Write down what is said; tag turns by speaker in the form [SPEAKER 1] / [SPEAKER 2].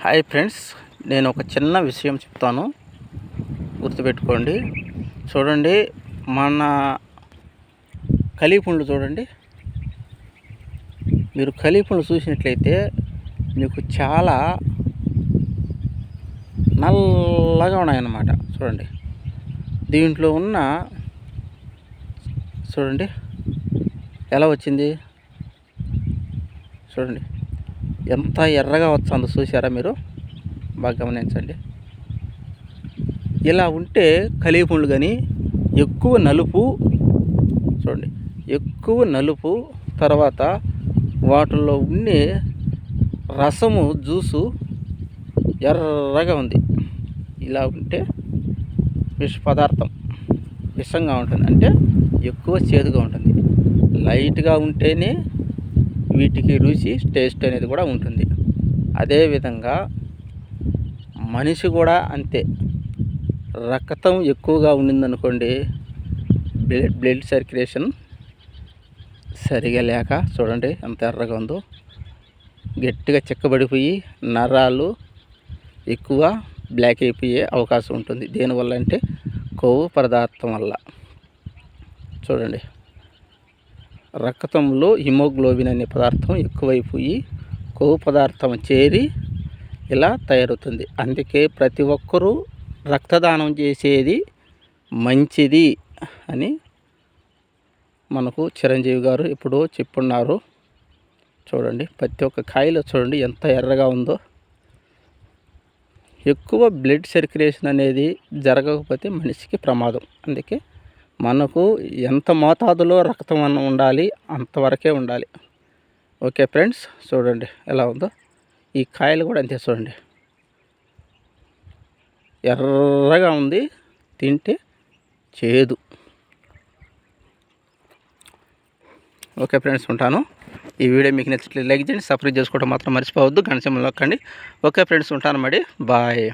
[SPEAKER 1] Hi friends, నేను ఒక చిన్న విషయం చెప్తాను, గుర్తుపెట్టుకోండి. చూడండి, మన ఖలీపుండ్లు చూడండి. మీరు ఖలీపుండ్లు చూసినట్లయితే మీకు చాలా నల్లగా ఉన్నాయన్నమాట. చూడండి, దీంట్లో ఉన్న చూడండి ఎలా వచ్చింది. చూడండి ఎంత ఎర్రగా వస్తుందో, చూసారా మీరు? బాగా గమనించండి. ఇలా ఉంటే ఖలీపుండ్లు కానీ ఎక్కువ నలుపు, చూడండి ఎక్కువ నలుపు, తర్వాత వాటిల్లో ఉండే రసము జ్యూసు ఎర్రగా ఉంది. ఇలా ఉంటే విష పదార్థం విషంగా ఉంటుంది, అంటే ఎక్కువ చేదుగా ఉంటుంది. లైట్గా ఉంటేనే వీటికి రుచి, టేస్ట్ అనేది కూడా ఉంటుంది. అదేవిధంగా మనిషి కూడా అంతే. రక్తం ఎక్కువగా ఉండిందనుకోండి, బ్లడ్ సర్క్యులేషన్ సరిగా లేక చూడండి ఎంత ఎర్రగా ఉందో, గట్టిగా చిక్కబడిపోయి నరాలు ఎక్కువ బ్లాక్ అయిపోయే అవకాశం ఉంటుంది. దేనివల్ల అంటే కొవ్వు పదార్థం వల్ల. చూడండి, రక్తంలో హిమోగ్లోబిన్ అనే పదార్థం ఎక్కువైపోయి కొవ్వు పదార్థం చేరి ఇలా తయారవుతుంది. అందుకే ప్రతి ఒక్కరూ రక్తదానం చేసేది మంచిది అని మనకు చిరంజీవి గారు ఎప్పుడో చెప్పున్నారు. చూడండి, ప్రతి ఒక్క కాయలో చూడండి ఎంత ఎర్రగా ఉందో. ఎక్కువ బ్లడ్ సర్క్యులేషన్ అనేది జరగకపోతే మనిషికి ప్రమాదం. అందుకే మనకు ఎంత మోతాదులో రక్తం ఉండాలి అంతవరకే ఉండాలి. ఓకే ఫ్రెండ్స్, చూడండి ఎలా ఉందో. ఈ కాయలు కూడా అంతే, చూడండి ఎర్రగా ఉంది, తింటే చేదు. ఓకే ఫ్రెండ్స్, ఉంటాను. ఈ వీడియో మీకు నచ్చినట్లయితే లైక్ చేయండి, సబ్స్క్రైబ్ చేసుకోవడం మాత్రం మర్చిపోవద్దు, గంట సింబల్ నొక్కండి. ఓకే ఫ్రెండ్స్, ఉంటాను మరి, బాయ్.